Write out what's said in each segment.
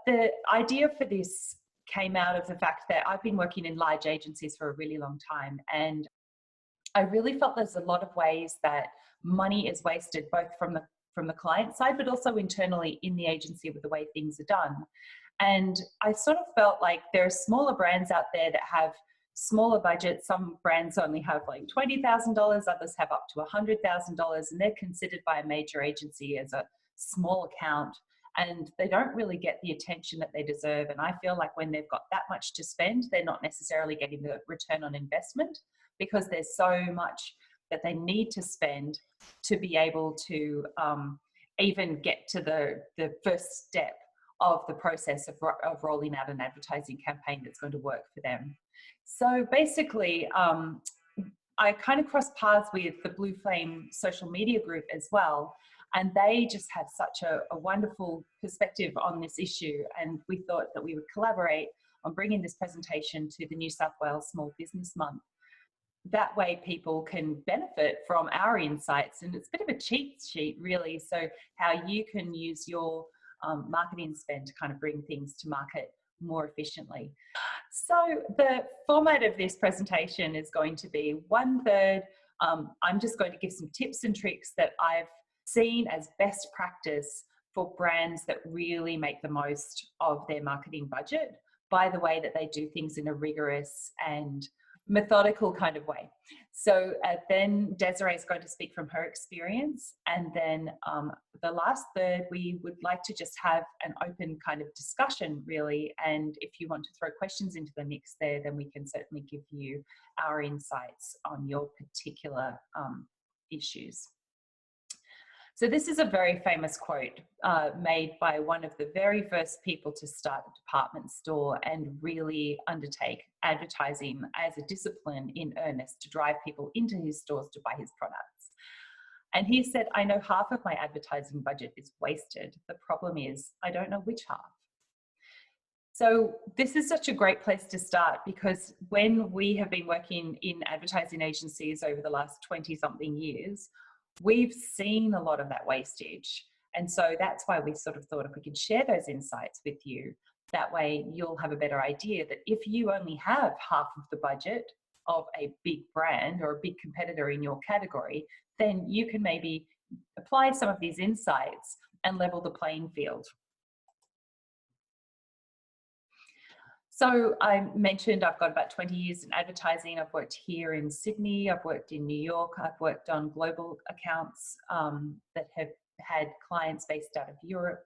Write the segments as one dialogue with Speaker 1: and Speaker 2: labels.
Speaker 1: the idea for this came out of the fact that I've been working in large agencies for a really long time, and I really felt there's a lot of ways that money is wasted, both from the client side, but also internally in the agency with the way things are done. And I sort of felt like there are smaller brands out there that have smaller budgets. Some brands only have like $20,000, others have up to $100,000, and they're considered by a major agency as a small account, and they don't really get the attention that they deserve. And I feel like when they've got that much to spend, they're not necessarily getting the return on investment, because there's so much that they need to spend to be able to even get to the first step of the process of rolling out an advertising campaign that's going to work for them. So basically, I kind of crossed paths with the Blue Flame social media group as well. And they just have such a wonderful perspective on this issue. And we thought that we would collaborate on bringing this presentation to the New South Wales Small Business Month. That way people can benefit from our insights. And it's a bit of a cheat sheet, really. So how you can use your marketing spend to kind of bring things to market more efficiently. So the format of this presentation is going to be 1/3. I'm just going to give some tips and tricks that I've seen as best practice for brands that really make the most of their marketing budget by the way that they do things in a rigorous and methodical kind of way. So then Desiree is going to speak from her experience, and then the last third, we would like to just have an open kind of discussion, really, and if you want to throw questions into the mix there, then we can certainly give you our insights on your particular issues. So this is a very famous quote made by one of the very first people to start a department store and really undertake advertising as a discipline in earnest to drive people into his stores to buy his products. And he said, "I know half of my advertising budget is wasted. The problem is I don't know which half." So this is such a great place to start, because when we have been working in advertising agencies over the last 20-something years, we've seen a lot of that wastage. And so that's why we sort of thought if we could share those insights with you, that way you'll have a better idea that if you only have half of the budget of a big brand or a big competitor in your category, then you can maybe apply some of these insights and level the playing field. So I mentioned I've got about 20 years in advertising. I've worked here in Sydney, I've worked in New York, I've worked on global accounts that have had clients based out of Europe.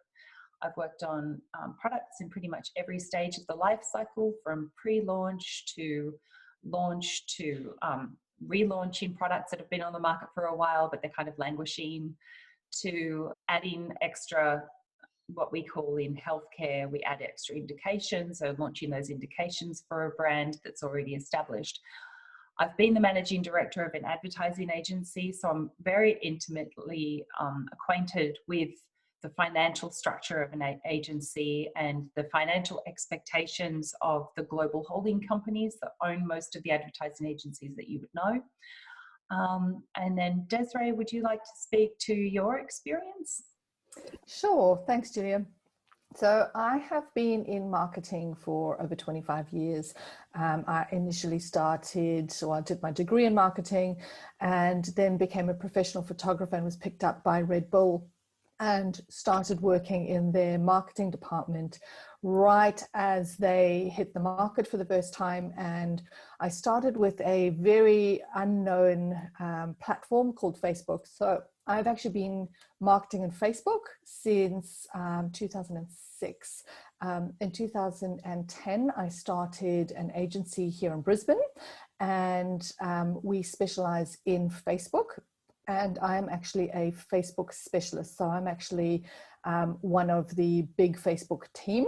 Speaker 1: I've worked on products in pretty much every stage of the life cycle, from pre-launch to launch to relaunching products that have been on the market for a while, but they're kind of languishing, to adding extra, what we call in healthcare, we add extra indications, so launching those indications for a brand that's already established. I've been the managing director of an advertising agency, so I'm very intimately acquainted with the financial structure of an agency and the financial expectations of the global holding companies that own most of the advertising agencies that you would know. And then Desiree, would you like to speak to your experience?
Speaker 2: Sure, thanks, Julia. So I have been in marketing for over 25 years. I initially I did my degree in marketing and then became a professional photographer and was picked up by Red Bull and started working in their marketing department right as they hit the market for the first time. And I started with a very unknown platform called Facebook. So I've actually been marketing on Facebook since 2006. In 2010, I started an agency here in Brisbane, and we specialize in Facebook. And I'm actually a Facebook specialist. So I'm actually one of the big Facebook team.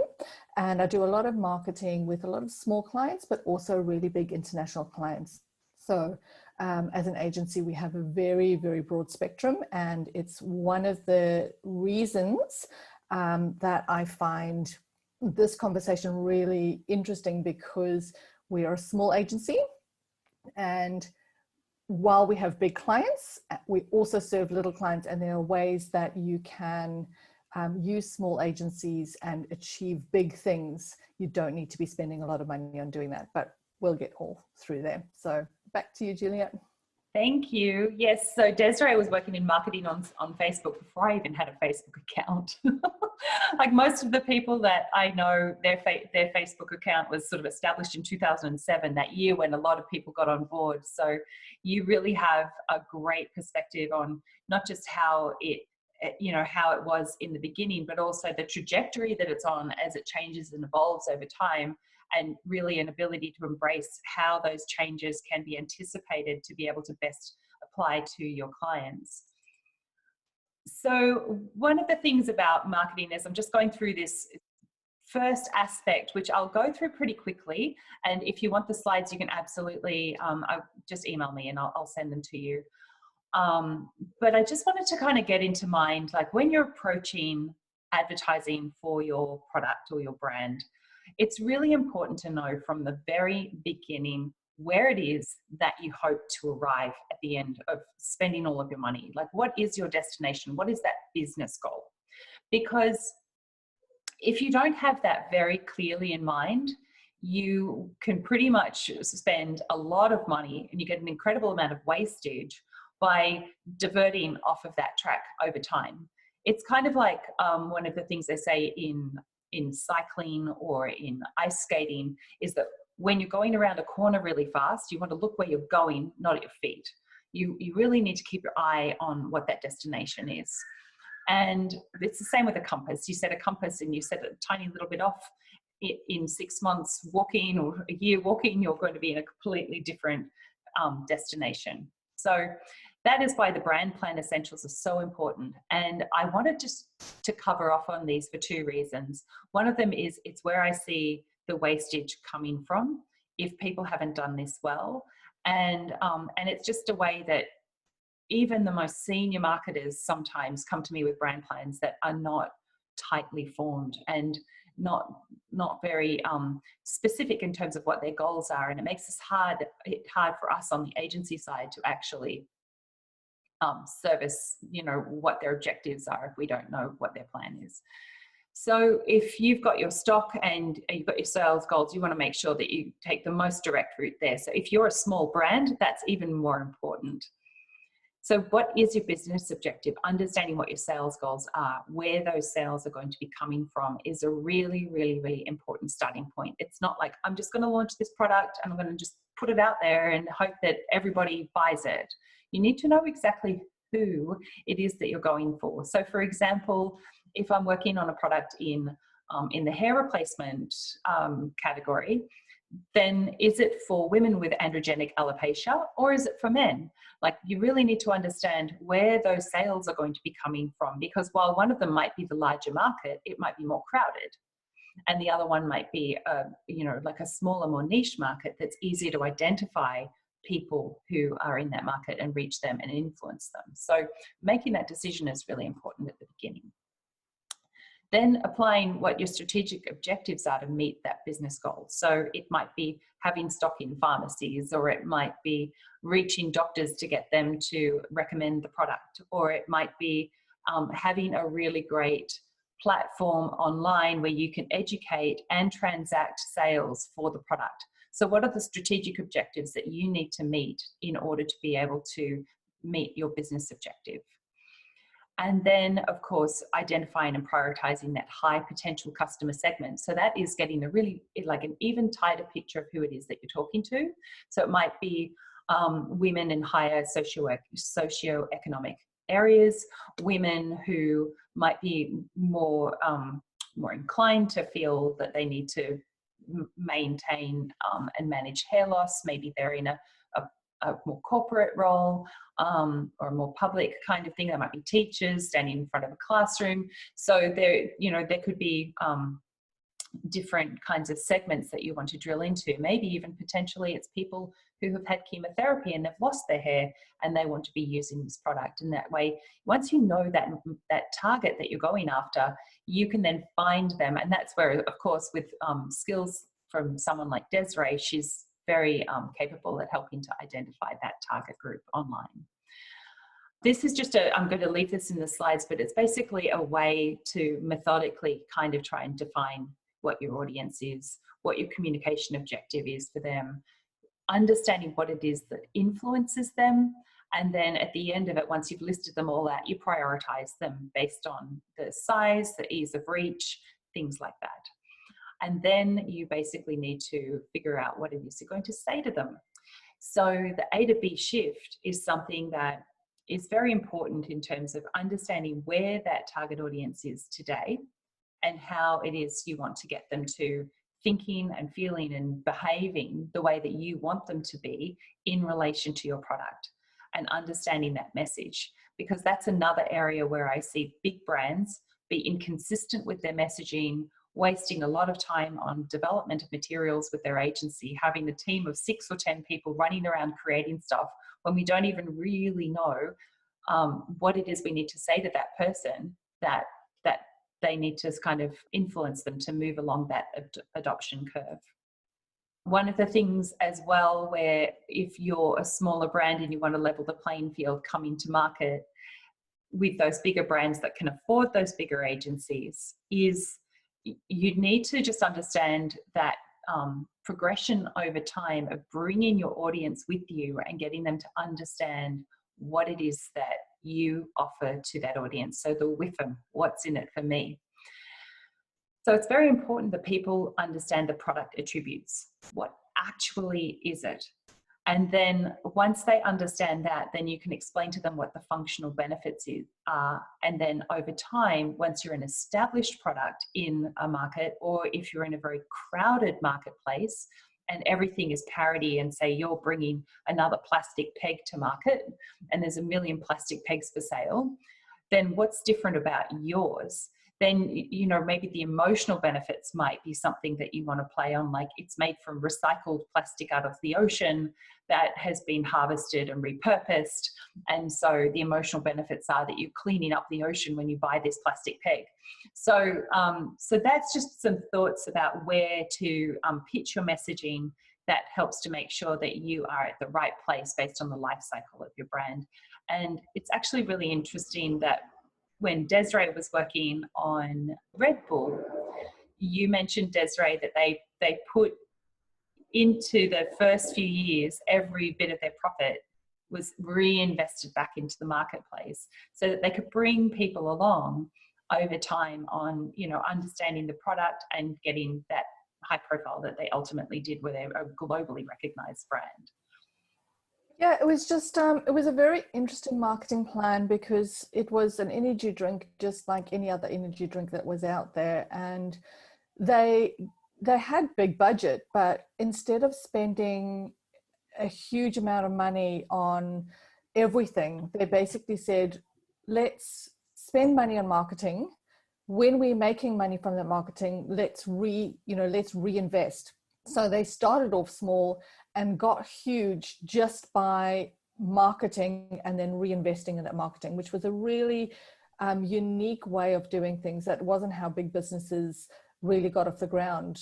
Speaker 2: And I do a lot of marketing with a lot of small clients, but also really big international clients. So as an agency, we have a very, very broad spectrum. And it's one of the reasons that I find this conversation really interesting, because we are a small agency, and while we have big clients, we also serve little clients, and there are ways that you can use small agencies and achieve big things, you don't need to be spending a lot of money on doing that, but we'll get all through there. So back to you, Juliet.
Speaker 1: Thank you. Yes, so Desiree was working in marketing on Facebook before I even had a Facebook account. Like most of the people that I know, their Facebook account was sort of established in 2007, that year when a lot of people got on board. So you really have a great perspective on not just how it was in the beginning, but also the trajectory that it's on as it changes and evolves over time, and really an ability to embrace how those changes can be anticipated to be able to best apply to your clients. So one of the things about marketing is, I'm just going through this first aspect, which I'll go through pretty quickly. And if you want the slides, you can absolutely just email me and I'll send them to you. But I just wanted to kind of get into mind, like when you're approaching advertising for your product or your brand, it's really important to know from the very beginning where it is that you hope to arrive at the end of spending all of your money. Like, what is your destination? What is that business goal? Because if you don't have that very clearly in mind, you can pretty much spend a lot of money and you get an incredible amount of wastage by diverting off of that track over time. It's kind of like one of the things they say in cycling or in ice skating is that when you're going around a corner really fast, you want to look where you're going, not at your feet. You really need to keep your eye on what that destination is. And it's the same with a compass. You set a compass and you set a tiny little bit off. In 6 months walking or a year walking, you're going to be in a completely different destination. So that is why the brand plan essentials are so important. And I wanted just to cover off on these for two reasons. One of them is it's where I see the wastage coming from if people haven't done this well. And it's just a way that even the most senior marketers sometimes come to me with brand plans that are not tightly formed and not very specific in terms of what their goals are. And it makes it hard for us on the agency side to actually service, what their objectives are if we don't know what their plan is. So if you've got your stock and you've got your sales goals, you want to make sure that you take the most direct route there. So if you're a small brand, that's even more important. So what is your business objective? Understanding what your sales goals are, where those sales are going to be coming from is a really, really, really important starting point. It's not like I'm just going to launch this product and I'm going to just put it out there and hope that everybody buys it. You need to know exactly who it is that you're going for. So for example, if I'm working on a product in the hair replacement category, then is it for women with androgenic alopecia or is it for men? Like, you really need to understand where those sales are going to be coming from, because while one of them might be the larger market, it might be more crowded. And the other one might be, like a smaller, more niche market that's easier to identify people who are in that market and reach them and influence them. So making that decision is really important at the beginning. Then applying what your strategic objectives are to meet that business goal. So it might be having stock in pharmacies, or it might be reaching doctors to get them to recommend the product, or it might be having a really great platform online where you can educate and transact sales for the product. So what are the strategic objectives that you need to meet in order to be able to meet your business objective? And then, of course, identifying and prioritizing that high potential customer segment. So that is getting a really, like, an even tighter picture of who it is that you're talking to. So it might be women in higher socioeconomic areas, women who might be more inclined to feel that they need to maintain and manage hair loss. Maybe they're in a more corporate role or a more public kind of thing. There might be teachers standing in front of a classroom. So there could be different kinds of segments that you want to drill into. Maybe even potentially it's people who have had chemotherapy and they've lost their hair and they want to be using this product. And that way, once you know that target that you're going after, you can then find them. And that's where, of course, with skills from someone like Desiree, she's very capable at helping to identify that target group online. This is just I'm going to leave this in the slides, but it's basically a way to methodically kind of try and define what your audience is, what your communication objective is for them, understanding what it is that influences them. And then at the end of it, once you've listed them all out, you prioritize them based on the size, the ease of reach, things like that. And then you basically need to figure out what it is you're going to say to them. So the A to B shift is something that is very important in terms of understanding where that target audience is today and how it is you want to get them to thinking and feeling and behaving the way that you want them to be in relation to your product, and understanding that message. Because that's another area where I see big brands be inconsistent with their messaging, wasting a lot of time on development of materials with their agency, having a team of 6 or 10 people running around creating stuff when we don't even really know what it is we need to say to that person that they need to kind of influence them to move along that adoption curve. One of the things as well, where if you're a smaller brand and you want to level the playing field coming to market with those bigger brands that can afford those bigger agencies, is you need to just understand that progression over time of bringing your audience with you and getting them to understand what it is that you offer to that audience. So the WIFM, what's in it for me? So it's very important that people understand the product attributes. What actually is it? And then once they understand that, then you can explain to them what the functional benefits are. And then over time, once you're an established product in a market, or if you're in a very crowded marketplace and everything is parity, and say you're bringing another plastic peg to market and there's a million plastic pegs for sale, then what's different about yours? Then, you know, maybe the emotional benefits might be something that you want to play on, like it's made from recycled plastic out of the ocean that has been harvested and repurposed. And so the emotional benefits are that you're cleaning up the ocean when you buy this plastic peg. So, so that's just some thoughts about where to pitch your messaging that helps to make sure that you are at the right place based on the life cycle of your brand. And it's actually really interesting that when Desiree was working on Red Bull, you mentioned, Desiree, that they put into the first few years, every bit of their profit was reinvested back into the marketplace so that they could bring people along over time on, you know, understanding the product and getting that high profile that they ultimately did, where they're a globally recognized brand.
Speaker 2: Yeah, it was just, it was a very interesting marketing plan because it was an energy drink, just like any other energy drink that was out there. And they had big budget, but instead of spending a huge amount of money on everything, they basically said, let's spend money on marketing. When we're making money from that marketing, let's reinvest. So they started off small and got huge just by marketing and then reinvesting in that marketing, which was a really unique way of doing things. That wasn't how big businesses really got off the ground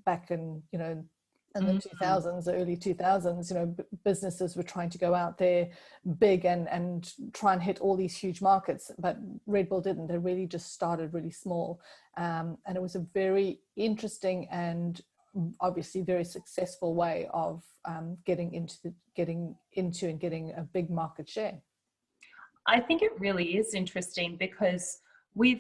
Speaker 2: back in, you know, in the 2000s, early 2000s. You know, businesses were trying to go out there big and try and hit all these huge markets, but Red Bull didn't. They really just started really small, and it was a very interesting and obviously very successful way of getting into and getting a big market share.
Speaker 1: I think it really is interesting because with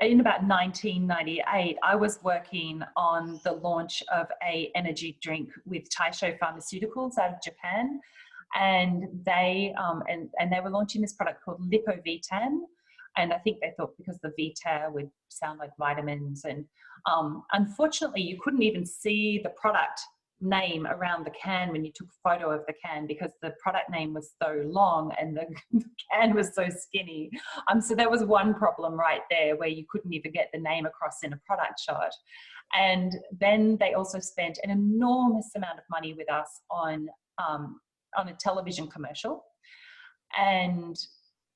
Speaker 1: in about 1998, I was working on the launch of a energy drink with Taisho Pharmaceuticals out of Japan, and they and they were launching this product called Lipovitan. And I think they thought because the Vita would sound like vitamins. And unfortunately, you couldn't even see the product name around the can when you took a photo of the can because the product name was so long and the can was so skinny. So there was one problem right there where you couldn't even get the name across in a product shot. And then they also spent an enormous amount of money with us on a television commercial. And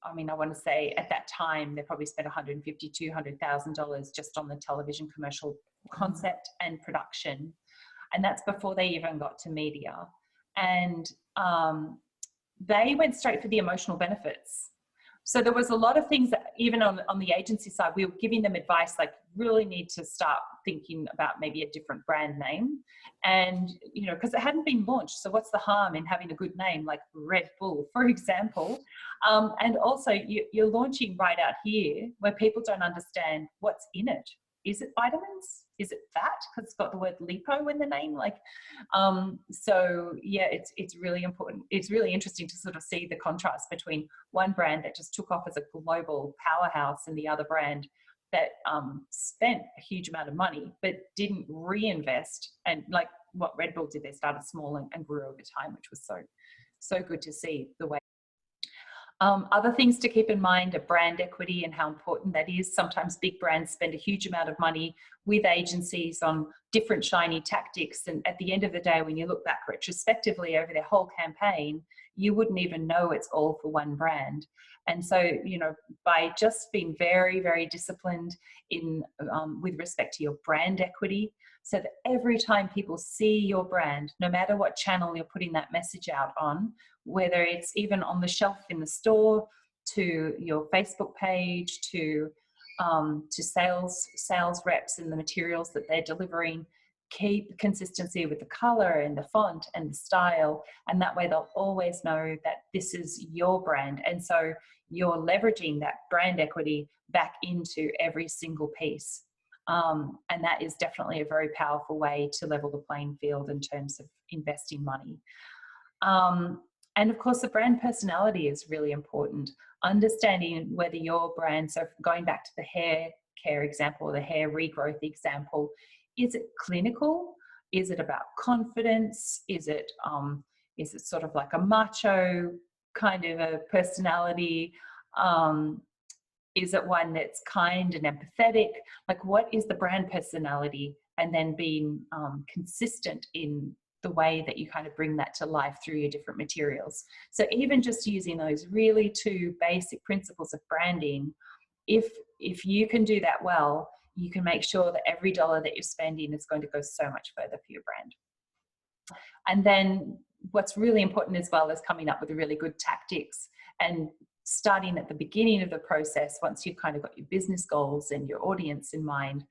Speaker 1: I mean, I want to say at that time, they probably spent $150,000, $200,000 just on the television commercial concept and production. And that's before they even got to media. And they went straight for the emotional benefits. So there was a lot of things that even on the agency side, we were giving them advice, like really need to start thinking about maybe a different brand name. And, you know, because it hadn't been launched. So what's the harm in having a good name like Red Bull, for example? And also you're launching right out here where people don't understand what's in it. Is it vitamins? Is it fat? Because it's got the word lipo in the name. Like, so yeah, it's really important. It's really interesting to sort of see the contrast between one brand that just took off as a global powerhouse and the other brand that spent a huge amount of money but didn't reinvest. And like what Red Bull did, they started small and grew over time, which was so good to see the way. Other things to keep in mind are brand equity and how important that is. Sometimes big brands spend a huge amount of money with agencies on different shiny tactics. And at the end of the day, when you look back retrospectively over their whole campaign, you wouldn't even know it's all for one brand. And so, you know, by just being very, very disciplined in with respect to your brand equity, so that every time people see your brand, no matter what channel you're putting that message out on, whether it's even on the shelf in the store, to your Facebook page, to sales reps and the materials that they're delivering, keep consistency with the color and the font and the style, and that way they'll always know that this is your brand. And so you're leveraging that brand equity back into every single piece. And that is definitely a very powerful way to level the playing field in terms of investing money. And of course, the brand personality is really important. Understanding whether your brand, so going back to the hair care example, or the hair regrowth example, is it clinical? Is it about confidence? Is it sort of like a macho kind of a personality? Is it one that's kind and empathetic? Like, what is the brand personality? And then being consistent in the way that you kind of bring that to life through your different materials. So even just using those really two basic principles of branding, if you can do that well, you can make sure that every dollar that you're spending is going to go so much further for your brand. And then what's really important as well is coming up with really good tactics and starting at the beginning of the process, once you've kind of got your business goals and your audience in mind,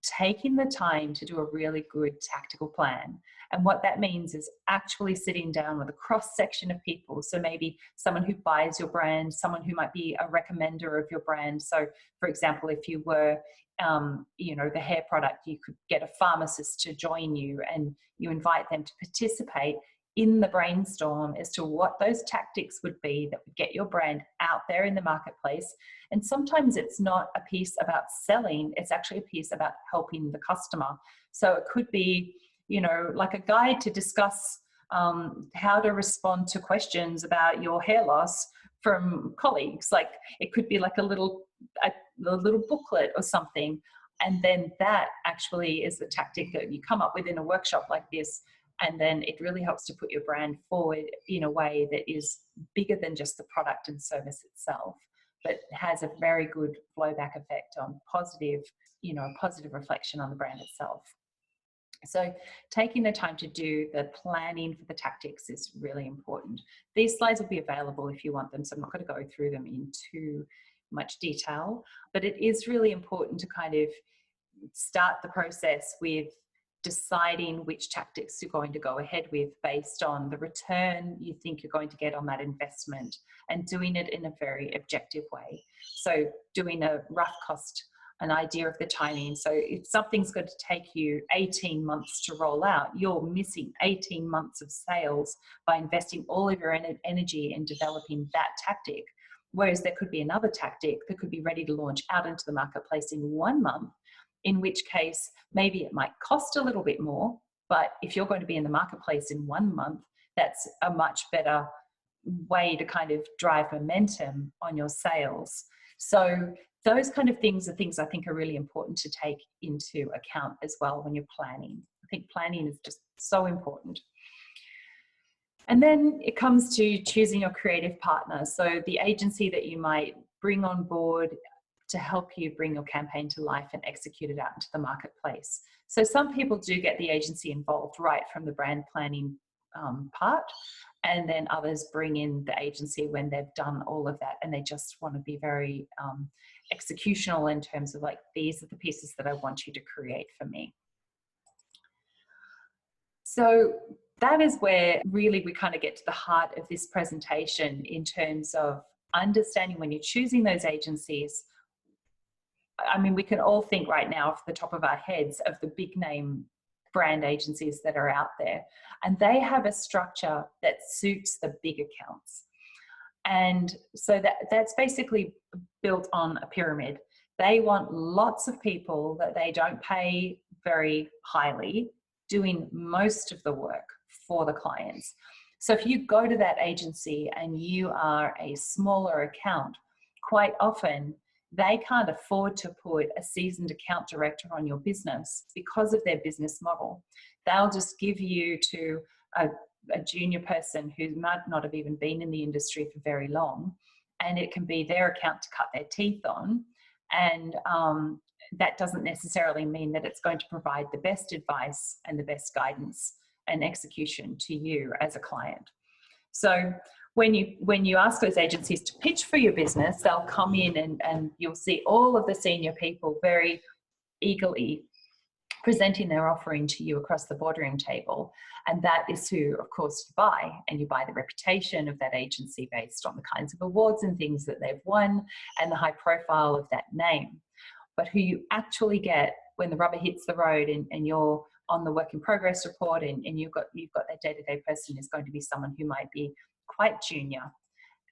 Speaker 1: taking the time to do a really good tactical plan. And what that means is actually sitting down with a cross section of people. So maybe someone who buys your brand, someone who might be a recommender of your brand. So for example, if you were, you know, the hair product, you could get a pharmacist to join you and you invite them to participate in the brainstorm as to what those tactics would be that would get your brand out there in the marketplace. And sometimes it's not a piece about selling, it's actually a piece about helping the customer. So it could be, you know, like a guide to discuss how to respond to questions about your hair loss from colleagues. Like it could be like a little booklet or something. And then that actually is the tactic that you come up with in a workshop like this. And then it really helps to put your brand forward in a way that is bigger than just the product and service itself, but has a very good flowback effect on positive, you know, positive reflection on the brand itself. So taking the time to do the planning for the tactics is really important. These slides will be available if you want them, so I'm not going to go through them in too much detail, but it is really important to kind of start the process with deciding which tactics you're going to go ahead with based on the return you think you're going to get on that investment, and doing it in a very objective way. So doing a rough cost, an idea of the timing. So if something's going to take you 18 months to roll out, you're missing 18 months of sales by investing all of your energy in developing that tactic. Whereas there could be another tactic that could be ready to launch out into the marketplace in 1 month, in which case maybe it might cost a little bit more, but if you're going to be in the marketplace in 1 month, that's a much better way to kind of drive momentum on your sales. So those kind of things are things I think are really important to take into account as well when you're planning. I think planning is just so important. And then it comes to choosing your creative partner. So the agency that you might bring on board to help you bring your campaign to life and execute it out into the marketplace. So some people do get the agency involved right from the brand planning part. And then others bring in the agency when they've done all of that and they just want to be very executional in terms of like, these are the pieces that I want you to create for me. So that is where really we kind of get to the heart of this presentation in terms of understanding when you're choosing those agencies. I mean, we can all think right now off the top of our heads of the big name brand agencies that are out there, and they have a structure that suits the big accounts. And so that's basically built on a pyramid. They want lots of people that they don't pay very highly doing most of the work for the clients. So if you go to that agency and you are a smaller account, quite often they can't afford to put a seasoned account director on your business because of their business model. They'll just give you to a junior person who might not have even been in the industry for very long, and it can be their account to cut their teeth on. And that doesn't necessarily mean that it's going to provide the best advice and the best guidance and execution to you as a client. So when you ask those agencies to pitch for your business, they'll come in and you'll see all of the senior people very eagerly presenting their offering to you across the boardroom table. And that is who, of course, you buy. And you buy the reputation of that agency based on the kinds of awards and things that they've won and the high profile of that name. But who you actually get when the rubber hits the road and you're on the work in progress report and you've got that day-to-day person is going to be someone who might be quite junior.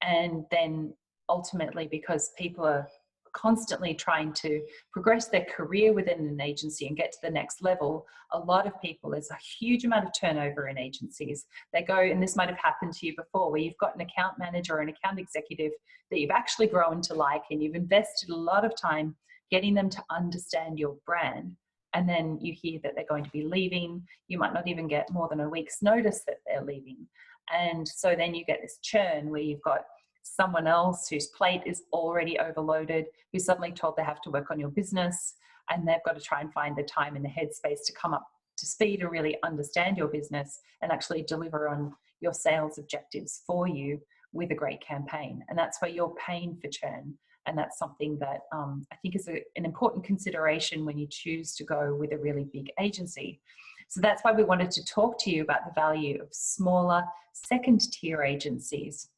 Speaker 1: And then ultimately, because people are constantly trying to progress their career within an agency and get to the next level, a lot of people, there's a huge amount of turnover in agencies. They go, and this might have happened to you before, where you've got an account manager or an account executive that you've actually grown to like, and you've invested a lot of time getting them to understand your brand. And then you hear that they're going to be leaving. You might not even get more than a week's notice that they're leaving. And so then you get this churn where you've got someone else whose plate is already overloaded, who's suddenly told they have to work on your business, and they've got to try and find the time and the headspace to come up to speed and really understand your business and actually deliver on your sales objectives for you with a great campaign. And that's where you're paying for churn. And that's something that I think is an important consideration when you choose to go with a really big agency. So that's why we wanted to talk to you about the value of smaller second-tier agencies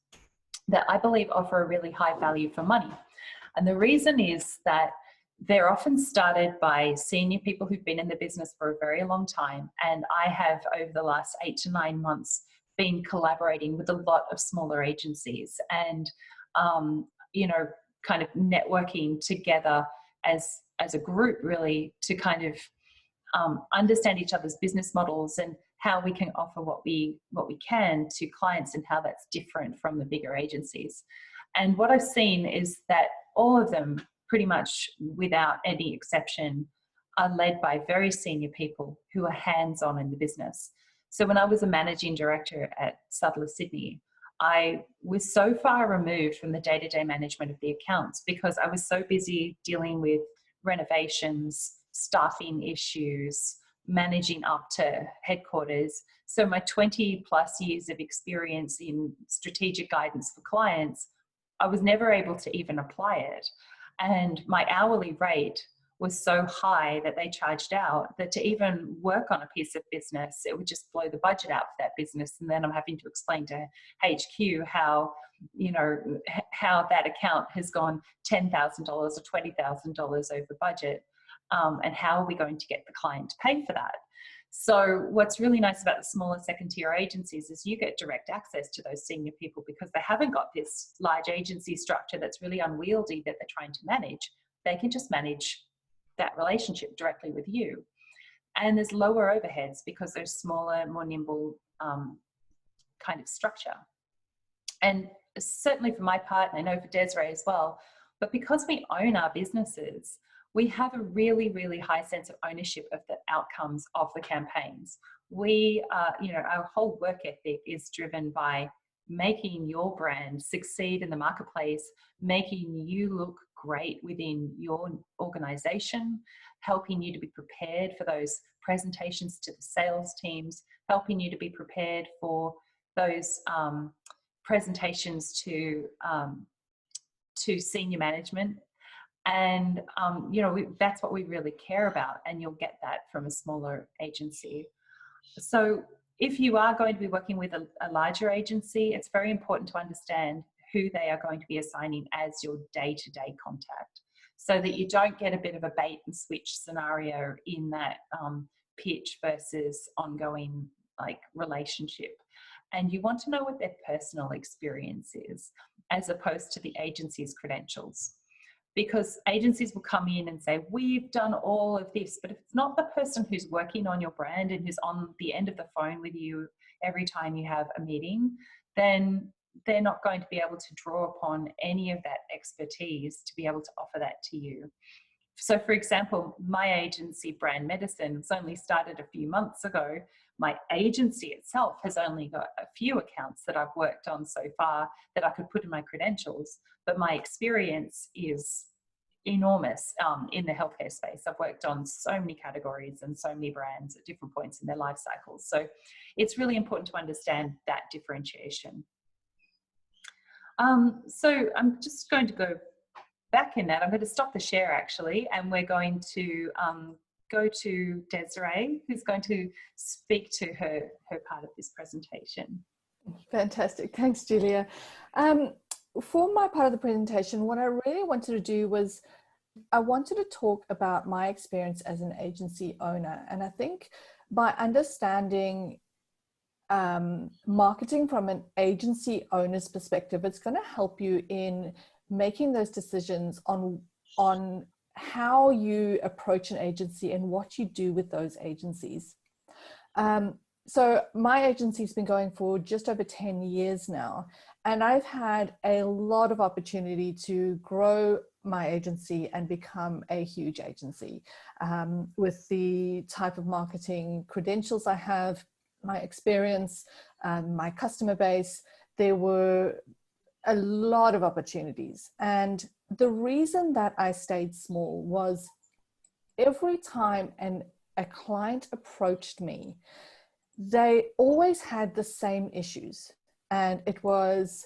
Speaker 1: that I believe offer a really high value for money. And the reason is that they're often started by senior people who've been in the business for a very long time. And I have, over the last 8 to 9 months, been collaborating with a lot of smaller agencies and, kind of networking together as a group, really, to kind of understand each other's business models and how we can offer what we can to clients and how that's different from the bigger agencies. And what I've seen is that all of them, pretty much without any exception, are led by very senior people who are hands-on in the business. So when I was a managing director at Saddler Sydney, I was so far removed from the day-to-day management of the accounts because I was so busy dealing with renovations, staffing issues, managing up to headquarters. So my 20 plus years of experience in strategic guidance for clients, I was never able to even apply it. And my hourly rate was so high that they charged out that to even work on a piece of business, it would just blow the budget out for that business. And then I'm having to explain to HQ how that account has gone $10,000 or $20,000 over budget. And how are we going to get the client to pay for that? So what's really nice about the smaller second tier agencies is you get direct access to those senior people because they haven't got this large agency structure that's really unwieldy that they're trying to manage. They can just manage that relationship directly with you. And there's lower overheads because there's smaller, more nimble kind of structure. And certainly for my part, and I know for Desiree as well, but because we own our businesses, we have a really, really high sense of ownership of the outcomes of the campaigns. We, our whole work ethic is driven by making your brand succeed in the marketplace, making you look great within your organization, helping you to be prepared for those presentations to the sales teams, helping you to be prepared for those presentations to senior management. And, that's what we really care about, and you'll get that from a smaller agency. So if you are going to be working with a larger agency, it's very important to understand who they are going to be assigning as your day-to-day contact, so that you don't get a bit of a bait and switch scenario in that pitch versus ongoing relationship. And you want to know what their personal experience is, as opposed to the agency's credentials. Because agencies will come in and say, we've done all of this, but if it's not the person who's working on your brand and who's on the end of the phone with you every time you have a meeting, then they're not going to be able to draw upon any of that expertise to be able to offer that to you. So for example, my agency, Brand Medicine, was only started a few months ago. My agency itself has only got a few accounts that I've worked on so far that I could put in my credentials, but my experience is enormous in the healthcare space. I've worked on so many categories and so many brands at different points in their life cycles. So it's really important to understand that differentiation. So I'm just going to go back in that. I'm going to stop the share actually, and we're going to go to Desiree, who's going to speak to her part of this presentation.
Speaker 2: Fantastic. Thanks, Julia. For my part of the presentation, what I really wanted to do was I wanted to talk about my experience as an agency owner. And I think by understanding marketing from an agency owner's perspective, it's going to help you in making those decisions on how you approach an agency and what you do with those agencies. So my agency's been going for just over 10 years now, and I've had a lot of opportunity to grow my agency and become a huge agency with the type of marketing credentials I have, my experience, my customer base. There were a lot of opportunities. And the reason that I stayed small was every time a client approached me, they always had the same issues. And it was,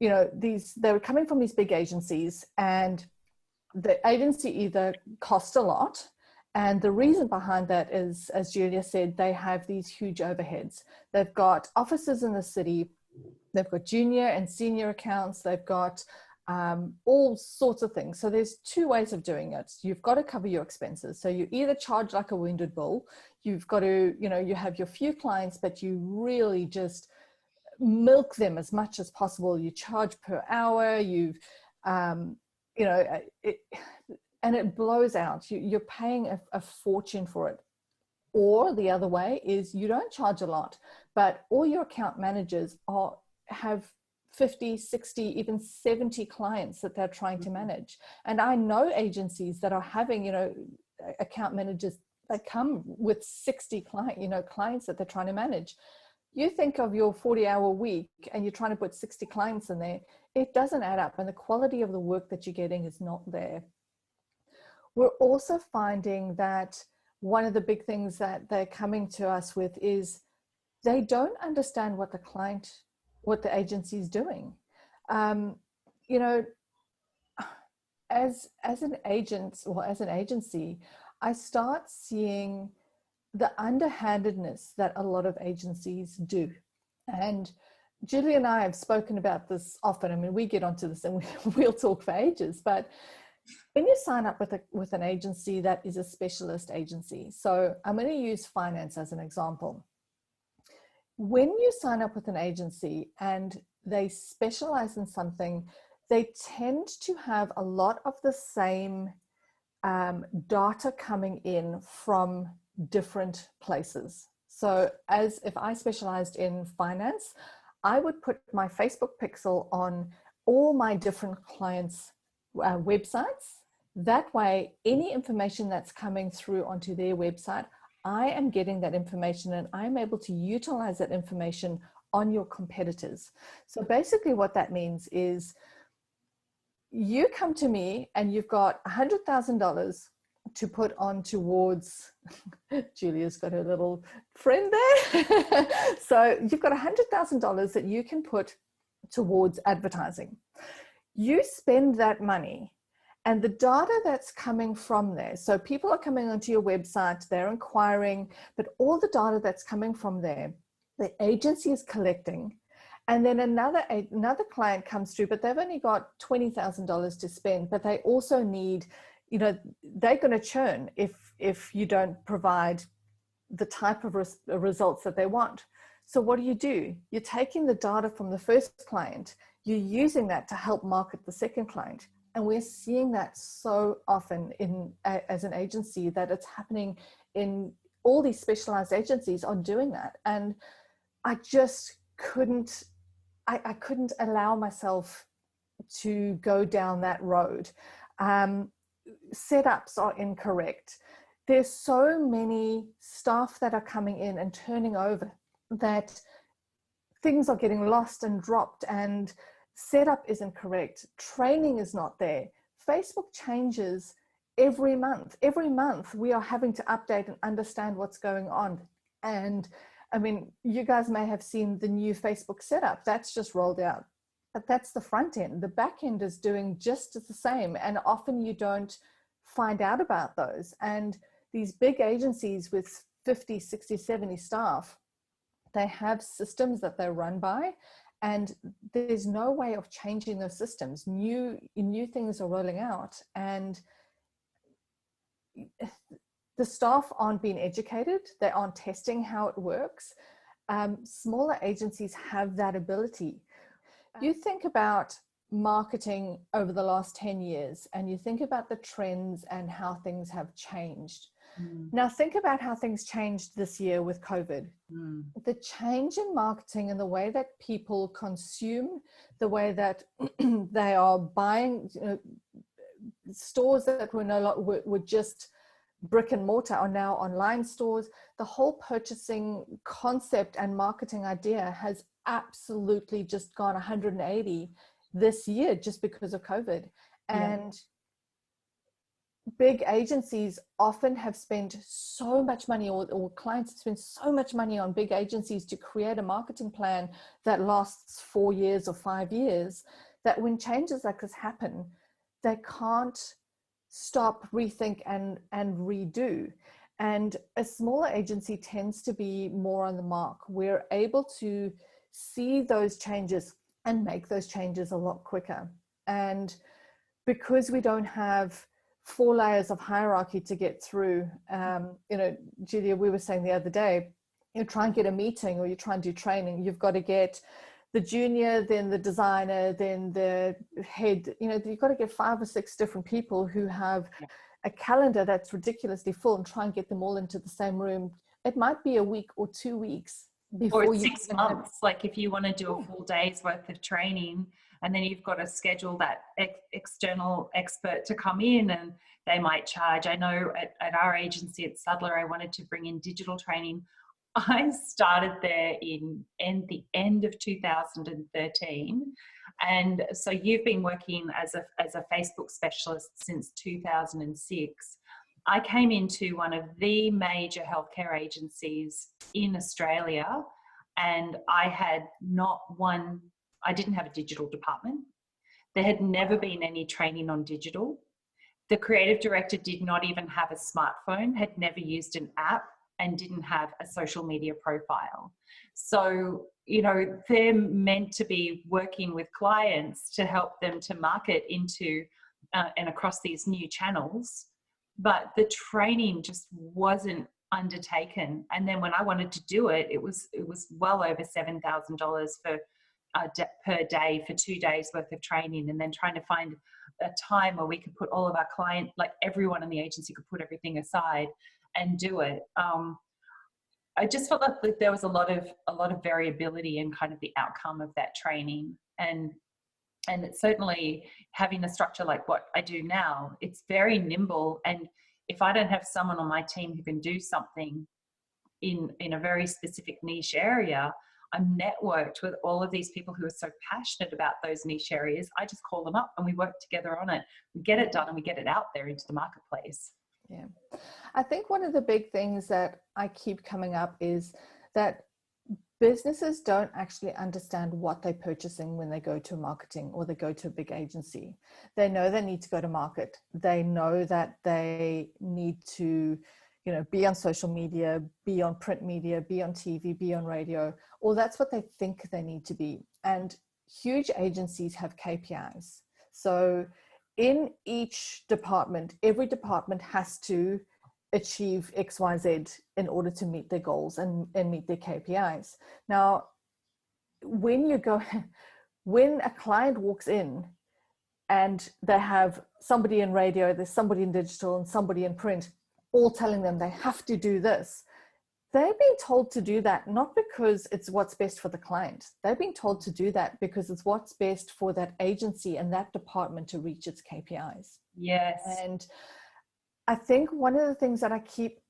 Speaker 2: they were coming from these big agencies, and the agency either cost a lot. And the reason behind that is, as Julia said, they have these huge overheads. They've got offices in the city, they've got junior and senior accounts, they've got all sorts of things. So there's two ways of doing it. You've got to cover your expenses. So you either charge like a wounded bull, you've got to, you have your few clients, but you really just milk them as much as possible. You charge per hour, and it blows out. You're paying a fortune for it. Or the other way is you don't charge a lot, but all your account managers have 50, 60, even 70 clients that they're trying to manage. And I know agencies that are having, account managers that come with 60 clients that they're trying to manage. You think of your 40-hour week and you're trying to put 60 clients in there, it doesn't add up, and the quality of the work that you're getting is not there. We're also finding that one of the big things that they're coming to us with is they don't understand what the agency is doing. As an agent or as an agency, I start seeing the underhandedness that a lot of agencies do. And Julie and I have spoken about this often. I mean, we get onto this and we'll talk for ages, but when you sign up with an agency that is a specialist agency, so I'm going to use finance as an example. When you sign up with an agency and they specialize in something, they tend to have a lot of the same data coming in from different places. So as if I specialized in finance, I would put my Facebook pixel on all my different clients' websites. That way, any information that's coming through onto their website, I am getting that information and I'm able to utilize that information on your competitors. So basically what that means is you come to me and you've got $100,000 to put on towards, Julia's got her little friend there. So you've got $100,000 that you can put towards advertising. You spend that money, and the data that's coming from there, so people are coming onto your website, they're inquiring, but all the data that's coming from there, the agency is collecting. And then another client comes through, but they've only got $20,000 to spend, but they also need, you know, they're going to churn if you don't provide the type of results that they want. So what do? You're taking the data from the first client, you're using that to help market the second client. And we're seeing that so often as an agency, that it's happening in all these specialized agencies are doing that. And I just couldn't allow myself to go down that road. Setups are incorrect. There's so many staff that are coming in and turning over that things are getting lost and dropped, and setup isn't correct. Training is not there. Facebook changes every month. Every month we are having to update and understand what's going on. And I mean, you guys may have seen the new Facebook setup that's just rolled out, but that's the front end. The back end is doing just the same. And often you don't find out about those. And these big agencies with 50, 60, 70 staff, they have systems that they're run by, and there's no way of changing those systems. New things are rolling out, and the staff aren't being educated. They aren't testing how it works. Smaller agencies have that ability. You think about marketing over the last 10 years, and you think about the trends and how things have changed. Now think about how things changed this year with COVID. The change in marketing and the way that people consume, the way that they are buying, stores that were no longer were just brick and mortar are now online stores. The whole purchasing concept and marketing idea has absolutely just gone 180 this year just because of COVID. And big agencies often have spent so much money, or clients have spent so much money on big agencies to create a marketing plan that lasts 4 years or 5 years, that when changes like this happen, they can't stop, rethink, and redo. And a smaller agency tends to be more on the mark. We're able to see those changes and make those changes a lot quicker. And because we don't have 4 layers of hierarchy to get through, Julia, we were saying the other day, you try and get a meeting or you try and do training, you've got to get the junior, then the designer, then the head, you've got to get 5 or 6 different people who have a calendar that's ridiculously full and try and get them all into the same room. It might be a week or 2 weeks before,
Speaker 1: or 6 months. Like if you want to do a full day's worth of training, and then you've got to schedule that external expert to come in, and they might charge. I know at our agency at Sadler, I wanted to bring in digital training. I started there in the end of 2013. And so you've been working as a Facebook specialist since 2006. I came into one of the major healthcare agencies in Australia, and I didn't have a digital department. There had never been any training on digital. The creative director did not even have a smartphone, had never used an app, and didn't have a social media profile. So, they're meant to be working with clients to help them to market into and across these new channels. But the training just wasn't undertaken. And then when I wanted to do it, it was well over $7,000 per day for 2 days worth of training, and then trying to find a time where we could put all of our client, like everyone in the agency could put everything aside and do it. I just felt like there was a lot of variability in kind of the outcome of that training, and it's certainly having a structure like what I do now, it's very nimble. And if I don't have someone on my team who can do something in a very specific niche area, I'm networked with all of these people who are so passionate about those niche areas. I just call them up and we work together on it. We get it done and we get it out there into the marketplace.
Speaker 2: Yeah. I think one of the big things that I keep coming up is that businesses don't actually understand what they're purchasing when they go to marketing or they go to a big agency. They know they need to go to market. They know that they need to, be on social media, be on print media, be on TV, be on radio, or that's what they think they need to be. And huge agencies have KPIs. So in each department, every department has to achieve XYZ in order to meet their goals and meet their KPIs. Now, when a client walks in and they have somebody in radio, there's somebody in digital and somebody in print, all telling them they have to do this, they're being told to do that not because it's what's best for the client. They're being told to do that because it's what's best for that agency and that department to reach its KPIs.
Speaker 1: Yes.
Speaker 2: And I think one of the things that I keep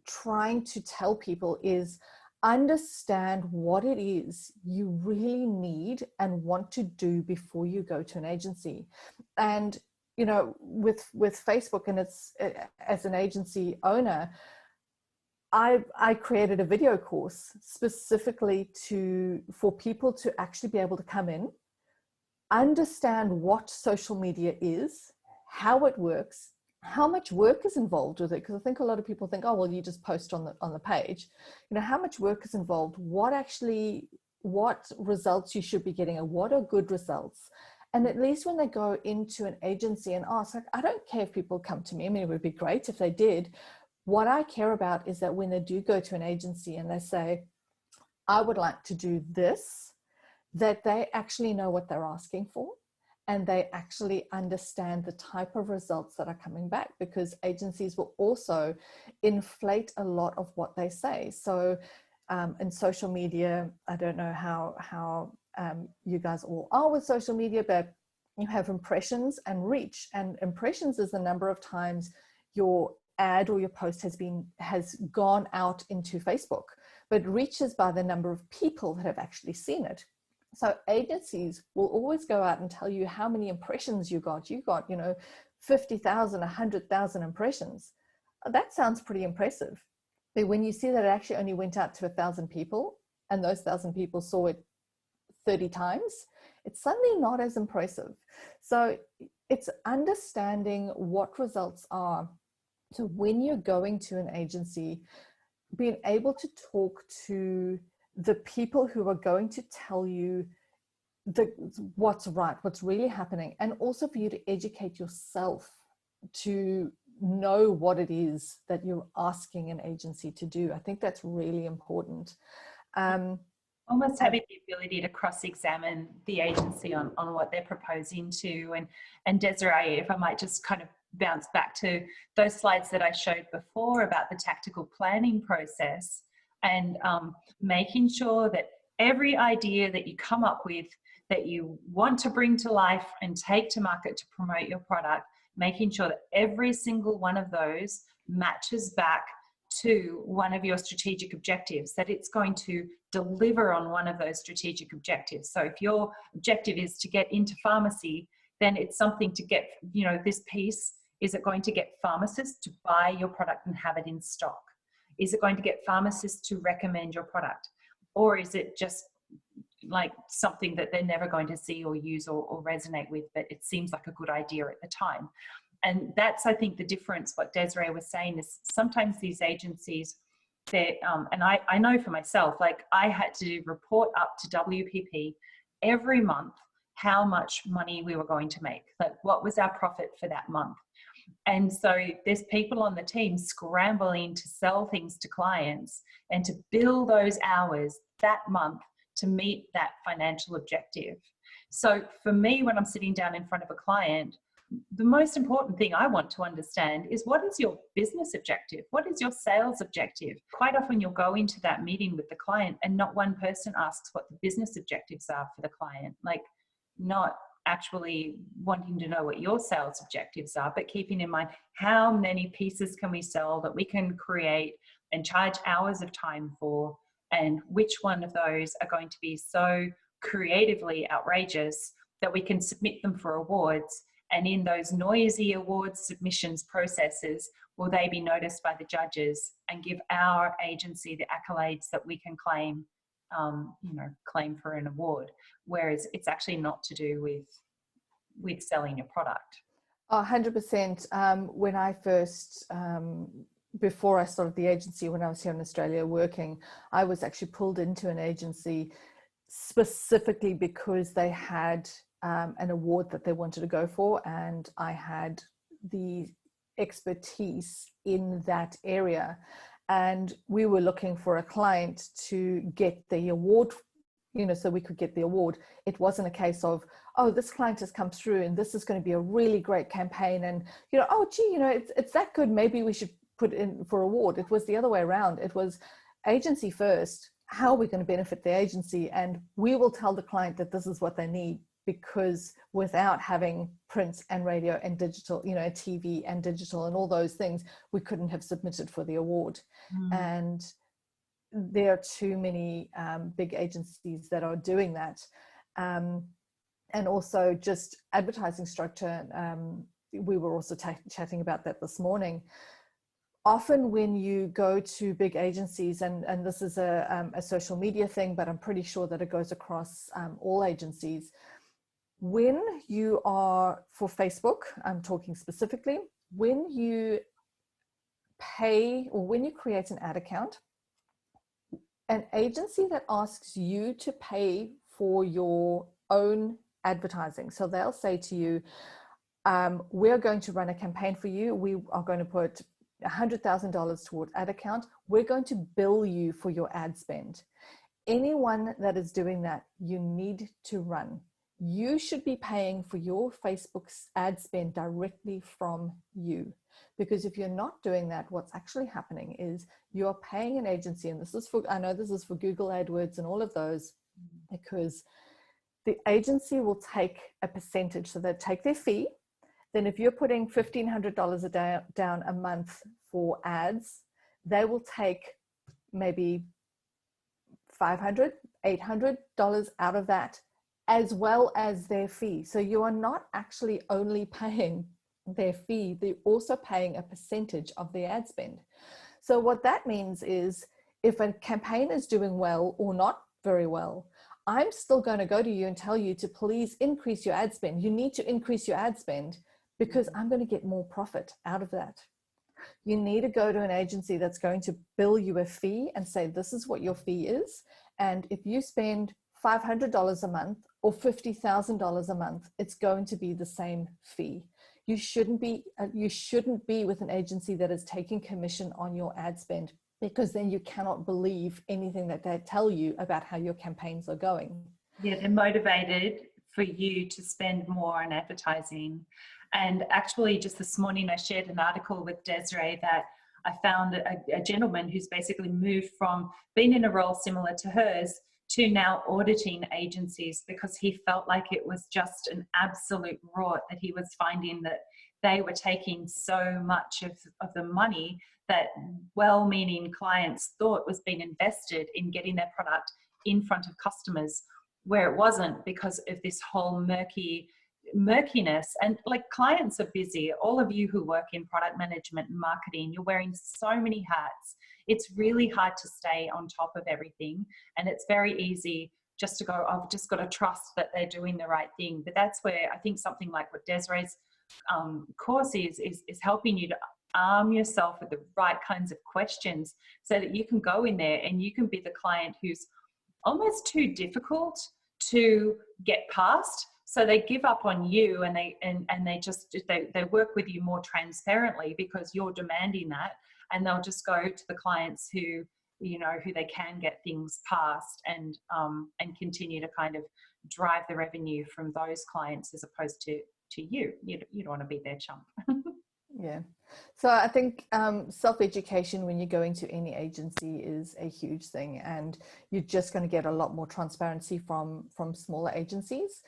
Speaker 2: trying to tell people is understand what it is you really need and want to do before you go to an agency. And, with Facebook, and it's as an agency owner, I created a video course specifically for people to actually be able to come in, understand what social media is, how it works, how much work is involved with it. Because I think a lot of people think, oh, well, you just post on the page. How much work is involved, what results you should be getting, and what are good results. And at least when they go into an agency and ask, I don't care if people come to me. I mean, it would be great if they did. What I care about is that when they do go to an agency and they say, I would like to do this, that they actually know what they're asking for and they actually understand the type of results that are coming back, because agencies will also inflate a lot of what they say. So in social media, I don't know how you guys all are with social media, but you have impressions and reach. And impressions is the number of times your ad or your post has gone out into Facebook, but reach is by the number of people that have actually seen it. So agencies will always go out and tell you how many impressions you got. You got, 50,000, 100,000 impressions. That sounds pretty impressive. But when you see that it actually only went out to 1,000 people and those 1,000 people saw it 30 times, it's suddenly not as impressive. So it's understanding what results are. So when you're going to an agency, being able to talk to the people who are going to tell you what's right, what's really happening, and also for you to educate yourself to know what it is that you're asking an agency to do. I think that's really important.
Speaker 1: Almost having the ability to cross-examine the agency on what they're proposing to. And Desiree, if I might just kind of bounce back to those slides that I showed before about the tactical planning process, and making sure that every idea that you come up with that you want to bring to life and take to market to promote your product, making sure that every single one of those matches back to one of your strategic objectives, that it's going to deliver on one of those strategic objectives. So if your objective is to get into pharmacy, then it's something to get, this piece, is it going to get pharmacists to buy your product and have it in stock? Is it going to get pharmacists to recommend your product? Or is it just like something that they're never going to see or use or resonate with, but it seems like a good idea at the time? And that's, I think, the difference. What Desiree was saying is sometimes these agencies, and I know for myself, like I had to report up to WPP every month how much money we were going to make, like what was our profit for that month. And so there's people on the team scrambling to sell things to clients and to bill those hours that month to meet that financial objective. So for me, when I'm sitting down in front of a client, the most important thing I want to understand is, what is your business objective? What is your sales objective? Quite often you'll go into that meeting with the client and not one person asks what the business objectives are for the client, like not actually wanting to know what your sales objectives are, but keeping in mind how many pieces can we sell that we can create and charge hours of time for, and which one of those are going to be so creatively outrageous that we can submit them for awards. And in those noisy awards submissions processes, will they be noticed by the judges and give our agency the accolades that we can claim, claim for an award? Whereas it's actually not to do with selling your product.
Speaker 2: 100%. When I first, before I started the agency, when I was here in Australia working, I was actually pulled into an agency specifically because they had an award that they wanted to go for, and I had the expertise in that area, and we were looking for a client to get the award, so we could get the award. It wasn't a case of, oh, this client has come through and this is going to be a really great campaign, and oh gee, it's that good, maybe we should put in for award. It was the other way around. It was agency first. How are we going to benefit the agency? And we will tell the client that this is what they need, because without having print and radio and digital, TV and digital and all those things, we couldn't have submitted for the award. And there are too many big agencies that are doing that. And also just advertising structure. We were also chatting about that this morning. Often when you go to big agencies, and this is a social media thing, but I'm pretty sure that it goes across all agencies. When you are, for Facebook, I'm talking specifically, when you pay or when you create an ad account, an agency that asks you to pay for your own advertising. So they'll say to you, we're going to run a campaign for you. We are going to put $100,000 towards ad account. We're going to bill you for your ad spend. Anyone that is doing that, you need to run. You should be paying for your Facebook's ad spend directly from you. Because if you're not doing that, what's actually happening is you're paying an agency, and this is for, I know this is for Google AdWords and all of those, because the agency will take a percentage. So they take their fee. Then if you're putting $1,500 down a month for ads, they will take maybe $500, $800 out of that, as well as their fee. So you are not actually only paying their fee, they're also paying a percentage of the ad spend. So what that means is, if a campaign is doing well or not very well, I'm still going to go to you and tell you to please increase your ad spend. You need to increase your ad spend, because I'm going to get more profit out of that. You need to go to an agency that's going to bill you a fee and say, this is what your fee is. And if you spend $500 a month or $50,000 a month, it's going to be the same fee. You shouldn't be with an agency that is taking commission on your ad spend, because then you cannot believe anything that they tell you about how your campaigns are going.
Speaker 1: Yeah, they're motivated for you to spend more on advertising. And actually, just this morning, I shared an article with Desiree that I found a gentleman who's basically moved from being in a role similar to hers to now auditing agencies, because he felt like it was just an absolute rot, that he was finding that they were taking so much of the money that well-meaning clients thought was being invested in getting their product in front of customers, where it wasn't, because of this whole murkiness. And like, clients are busy. All of you who work in product management and marketing, you're wearing so many hats. It's really hard to stay on top of everything. And it's very easy just to go, I've just got to trust that they're doing the right thing. But that's where I think something like what Desiree's course is helping you to arm yourself with the right kinds of questions, so that you can go in there and you can be the client who's almost too difficult to get past. So they give up on you, and they work with you more transparently, because you're demanding that, and they'll just go to the clients who they can get things past, and continue to kind of drive the revenue from those clients, as opposed to you. You don't want to be their chump.
Speaker 2: Yeah. So I think self-education when you go into any agency is a huge thing, and you're just going to get a lot more transparency from smaller agencies.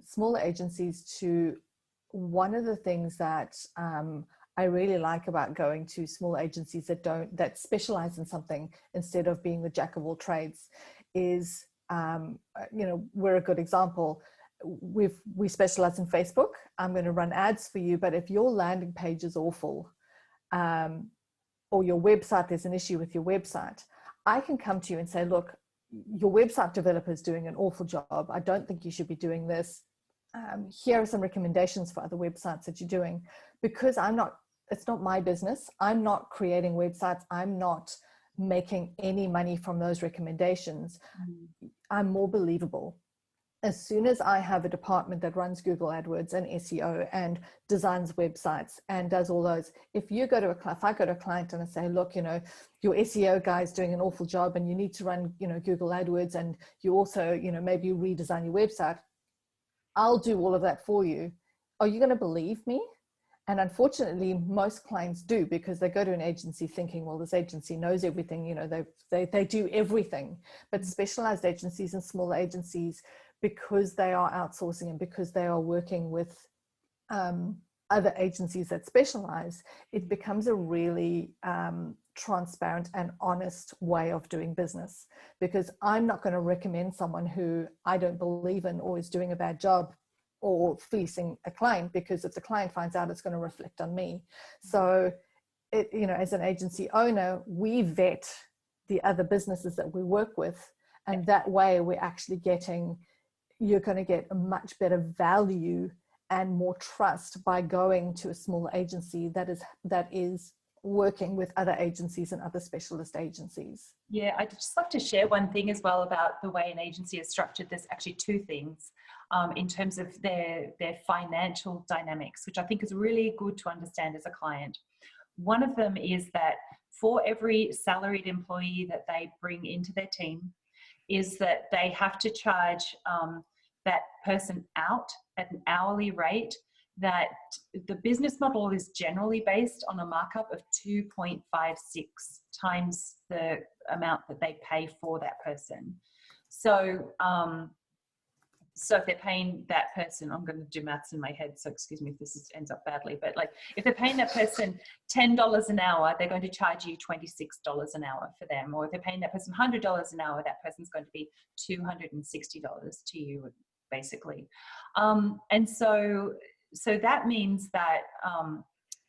Speaker 2: Smaller agencies too. One of the things that I really like about going to small agencies that specialize in something instead of being the jack of all trades is, we're a good example. We specialize in Facebook. I'm going to run ads for you, but if your landing page is awful, or your website, there's an issue with your website, I can come to you and say, look, your website developer is doing an awful job. I don't think you should be doing this. Here are some recommendations for other websites that you're doing. Because it's not my business. I'm not creating websites. I'm not making any money from those recommendations. I'm more believable. As soon as I have a department that runs Google AdWords and SEO and designs websites and does all those, if I go to a client and I say, look, your SEO guy is doing an awful job and you need to run, Google AdWords, and you also, maybe redesign your website, I'll do all of that for you. Are you going to believe me? And unfortunately, most clients do, because they go to an agency thinking, well, this agency knows everything, they do everything. But specialized agencies and smaller agencies, because they are outsourcing and because they are working with other agencies that specialize, it becomes a really transparent and honest way of doing business. Because I'm not going to recommend someone who I don't believe in or is doing a bad job or fleecing a client, because if the client finds out, it's going to reflect on me. So, as an agency owner, we vet the other businesses that we work with, and that way you're going to get a much better value and more trust by going to a smaller agency that is working with other agencies and other specialist agencies.
Speaker 1: Yeah, I'd just like to share one thing as well about the way an agency is structured. There's actually two things in terms of their financial dynamics, which I think is really good to understand as a client. One of them is that for every salaried employee that they bring into their team, is that they have to charge that person out at an hourly rate. That the business model is generally based on a markup of 2.56 times the amount that they pay for that person. So, so if they're paying that person, I'm going to do maths in my head, so excuse me if this ends up badly, but like if they're paying that person $10 an hour, they're going to charge you $26 an hour for them. Or if they're paying that person $100 an hour, that person's going to be $260 to you, basically. And so that means that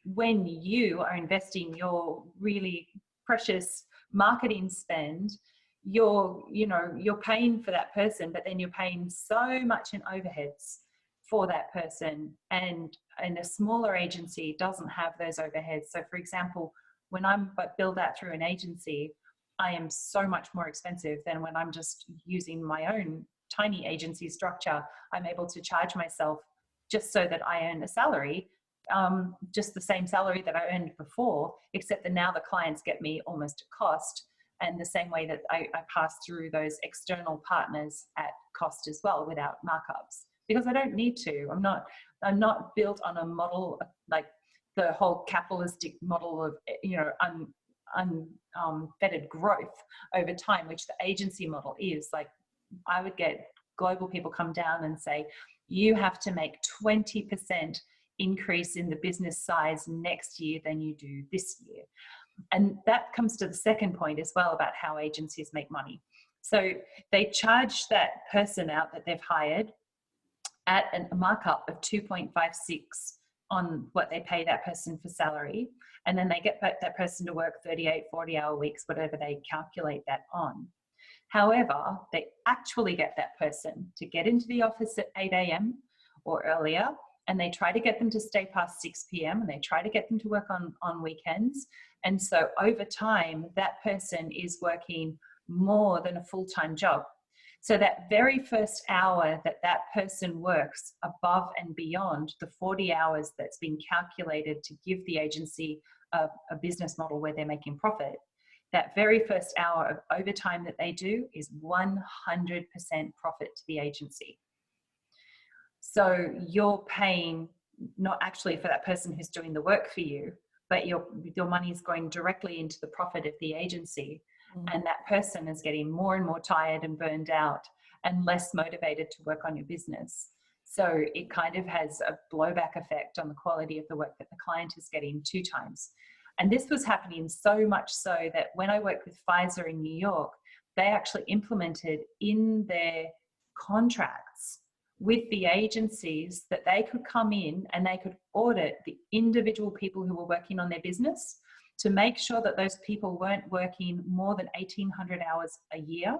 Speaker 1: when you are investing your really precious marketing spend, you're paying for that person, but then you're paying so much in overheads for that person. And a smaller agency doesn't have those overheads. So for example, when I'm billed out through an agency, I am so much more expensive than when I'm just using my own tiny agency structure. I'm able to charge myself just so that I earn a salary, just the same salary that I earned before, except that now the clients get me almost at cost. And the same way that I pass through those external partners at cost as well, without markups, because I don't need to. I'm not built on a model like the whole capitalistic model of unfettered growth over time, which the agency model is. Like, I would get global people come down and say, you have to make 20% increase in the business size next year than you do this year. And that comes to the second point as well about how agencies make money. So they charge that person out that they've hired at a markup of 2.56 on what they pay that person for salary. And then they get that person to work 38, 40-hour weeks, whatever they calculate that on. However, they actually get that person to get into the office at 8 a.m. or earlier, and they try to get them to stay past 6 p.m. and they try to get them to work on weekends. And so over time, that person is working more than a full-time job. So that very first hour that person works above and beyond the 40 hours that's been calculated to give the agency a business model where they're making profit, that very first hour of overtime that they do is 100% profit to the agency. So you're paying not actually for that person who's doing the work for you, but your money is going directly into the profit of the agency. And that person is getting more and more tired and burned out and less motivated to work on your business. So it kind of has a blowback effect on the quality of the work that the client is getting 2 times. And this was happening so much so that when I worked with Pfizer in New York, they actually implemented in their contracts with the agencies that they could come in and they could audit the individual people who were working on their business to make sure that those people weren't working more than 1,800 hours a year.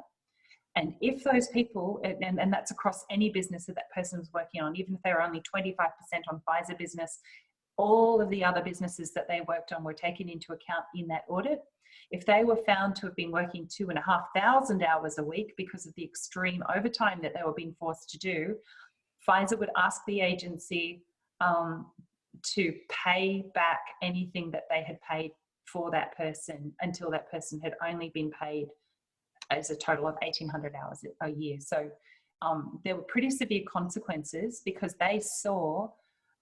Speaker 1: And if those people, and that's across any business that that person was working on, even if they were only 25% on Pfizer business, all of the other businesses that they worked on were taken into account in that audit. If they were found to have been working 2,500 hours a week because of the extreme overtime that they were being forced to do, Pfizer would ask the agency to pay back anything that they had paid for that person until that person had only been paid as a total of 1,800 hours a year. So there were pretty severe consequences because they saw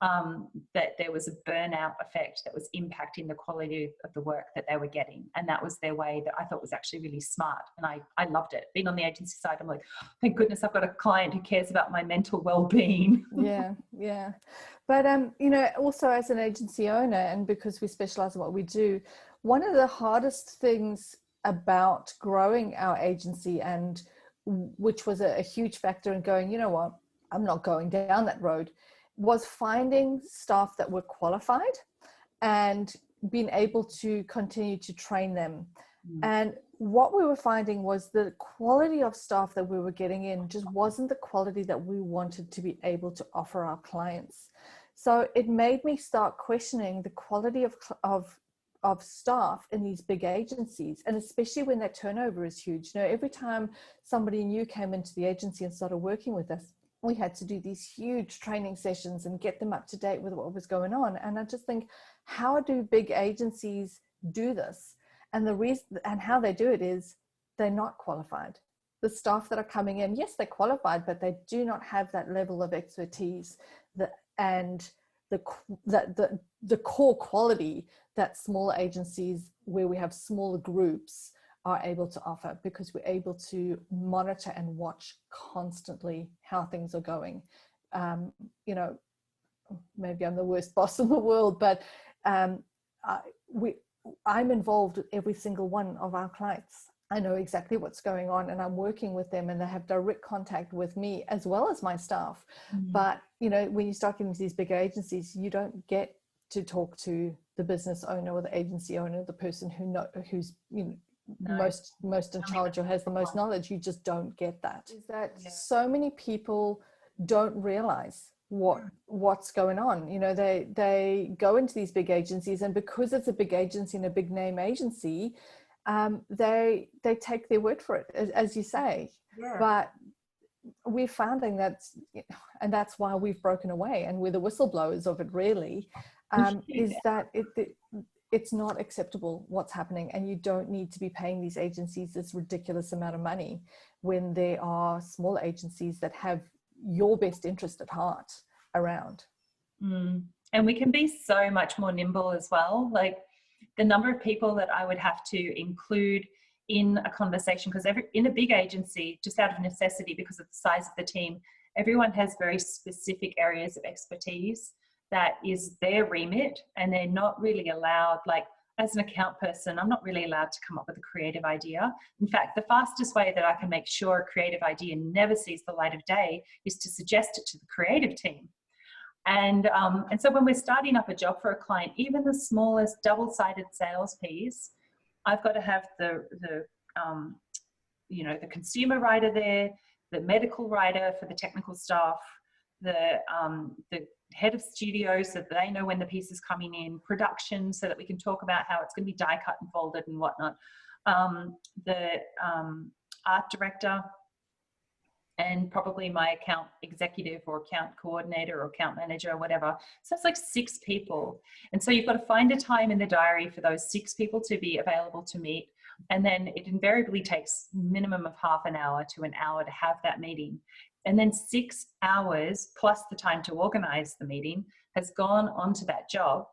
Speaker 1: that there was a burnout effect that was impacting the quality of the work that they were getting. And that was their way that I thought was actually really smart. And I loved it. Being on the agency side, I'm like, oh, thank goodness I've got a client who cares about my mental well-being.
Speaker 2: Yeah. But, you know, also as an agency owner, and because we specialize in what we do, one of the hardest things about growing our agency, and which was a huge factor in going, you know what, I'm not going down that road, was finding staff that were qualified and being able to continue to train them. And what we were finding was the quality of staff that we were getting in just wasn't the quality that we wanted to be able to offer our clients. So it made me start questioning the quality of staff in these big agencies, and especially when that turnover is huge. You know, every time somebody new came into the agency and started working with us, we had to do these huge training sessions and get them up to date with what was going on. And I just think, how do big agencies do this? And the reason and how they do it is they're not qualified. The staff that are coming in, yes, they're qualified, but they do not have that level of expertise and the core quality that smaller agencies where we have smaller groups are able to offer, because we're able to monitor and watch constantly how things are going. You know, maybe I'm the worst boss in the world, but I'm involved with every single one of our clients. I know exactly what's going on, and I'm working with them, and they have direct contact with me as well as my staff. But, you know, when you start getting to these bigger agencies, you don't get to talk to the business owner or the agency owner, the person who's you know, most in charge or has the most knowledge. You just don't get that. Is that so many people don't realize what's going on. You know, they go into these big agencies, and because it's a big agency and a big name agency, they take their word for it, as you say. But we're finding that, and that's why we've broken away, and we're the whistleblowers of it really, is that it's not acceptable what's happening, and you don't need to be paying these agencies this ridiculous amount of money when there are small agencies that have your best interest at heart around.
Speaker 1: And we can be so much more nimble as well. Like the number of people that I would have to include in a conversation, because in a big agency, just out of necessity because of the size of the team, everyone has very specific areas of expertise that is their remit, and they're not really allowed, like as an account person, I'm not really allowed to come up with a creative idea. In fact, the fastest way that I can make sure a creative idea never sees the light of day is to suggest it to the creative team. And so when we're starting up a job for a client, even the smallest double-sided sales piece, I've got to have the consumer writer there, the medical writer for the technical staff, the head of studio so that they know when the piece is coming in, production so that we can talk about how it's going to be die cut and folded and whatnot, the art director, and probably my account executive or account coordinator or account manager or whatever. So it's like 6 people. And so you've got to find a time in the diary for those 6 people to be available to meet. And then it invariably takes minimum of half an hour to an hour to have that meeting. And then 6 hours plus the time to organize the meeting has gone onto that job,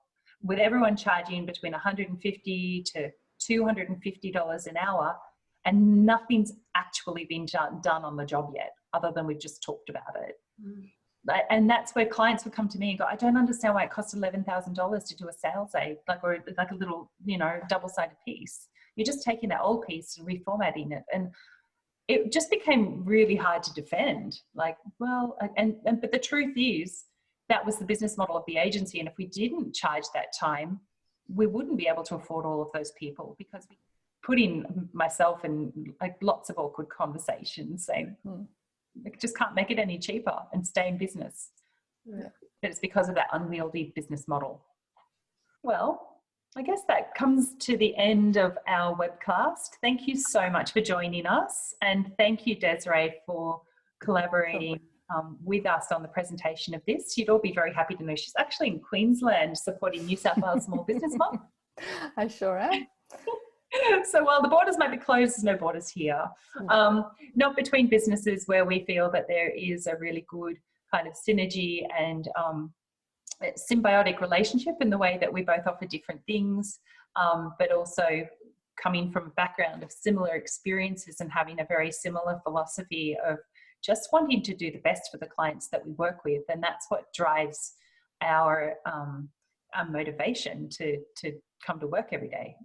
Speaker 1: with everyone charging between $150 to $250 an hour. And nothing's actually been done on the job yet, other than we've just talked about it. And that's where clients would come to me and go, I don't understand why it costs $11,000 to do a sales aid, like a little, double-sided piece. You're just taking that old piece and reformatting it. And it just became really hard to defend. Like, well, but the truth is that was the business model of the agency. And if we didn't charge that time, we wouldn't be able to afford all of those people, because we put in myself and like lots of awkward conversations saying, we just can't make it any cheaper and stay in business.
Speaker 2: Yeah.
Speaker 1: But it's because of that unwieldy business model. Well, I guess that comes to the end of our webcast. Thank you so much for joining us. And thank you, Desiree, for collaborating with us on the presentation of this. You'd all be very happy to know she's actually in Queensland supporting New South Wales Small Business Month.
Speaker 2: I sure am.
Speaker 1: So while the borders might be closed, there's no borders here. Not between businesses, where we feel that there is a really good kind of synergy and symbiotic relationship in the way that we both offer different things, but also coming from a background of similar experiences and having a very similar philosophy of just wanting to do the best for the clients that we work with. And that's what drives our motivation to come to work every day.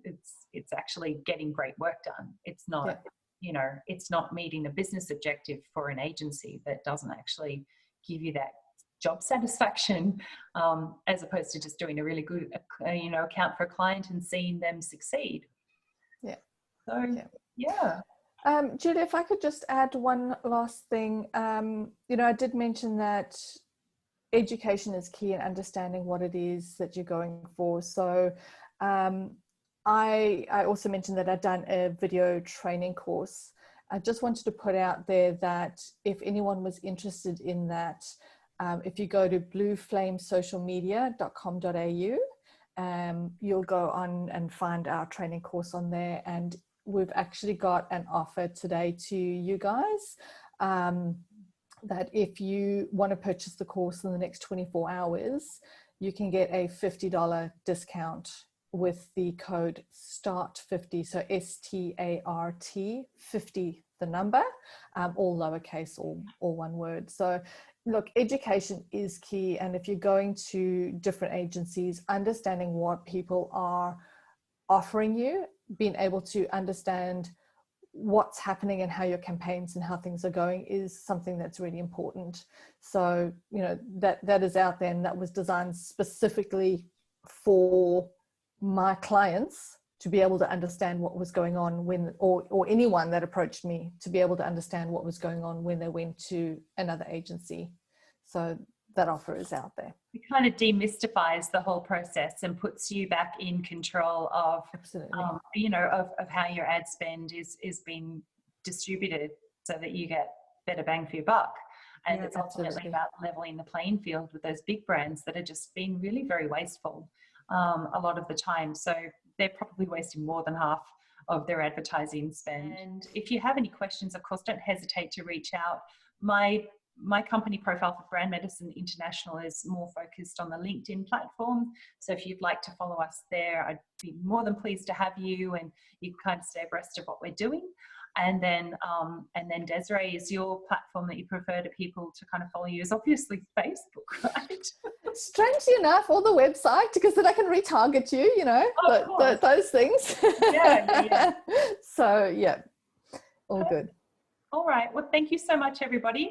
Speaker 1: It's actually getting great work done. It's not, you know, it's not meeting a business objective for an agency that doesn't actually give you that job satisfaction, as opposed to just doing a really good, you know, account for a client and seeing them succeed.
Speaker 2: Yeah.
Speaker 1: So, yeah.
Speaker 2: Julia, if I could just add one last thing. You know, I did mention that education is key in understanding what it is that you're going for. So I also mentioned that I'd done a video training course. I just wanted to put out there that if anyone was interested in that, if you go to blueflamesocialmedia.com.au, you'll go on and find our training course on there. And we've actually got an offer today to you guys, that if you want to purchase the course in the next 24 hours, you can get a $50 discount with the code START50. So START 50, the number, all lowercase, all one word. So look, education is key. And if you're going to different agencies, understanding what people are offering you, being able to understand what's happening and how your campaigns and how things are going is something that's really important. So, you know, that is out there, and that was designed specifically for my clients to be able to understand what was going on when, or anyone that approached me to be able to understand what was going on when they went to another agency. So that offer is out there.
Speaker 1: It kind of demystifies the whole process and puts you back in control of, you know, of how your ad spend is being distributed, so that you get better bang for your buck. And it's ultimately about leveling the playing field with those big brands that are just being really very wasteful a lot of the time. So they're probably wasting more than half of their advertising spend. And if you have any questions, of course, don't hesitate to reach out. My company profile for Brand Medicine International is more focused on the LinkedIn platform. So if you'd like to follow us there, I'd be more than pleased to have you, and you can kind of stay abreast of what we're doing. And then Desiree, is your platform that you prefer to people to kind of follow you is obviously Facebook, right?
Speaker 2: Strangely enough, or the website, because then I can retarget you, you know, those things.
Speaker 1: Yeah.
Speaker 2: So yeah, all good.
Speaker 1: All right. Well, thank you so much, everybody.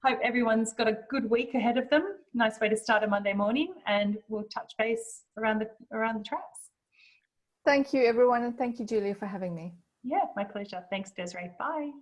Speaker 1: Hope everyone's got a good week ahead of them. Nice way to start a Monday morning, and we'll touch base around the tracks.
Speaker 2: Thank you, everyone, and thank you, Julia, for having me.
Speaker 1: Yeah, my pleasure. Thanks, Desiree. Bye.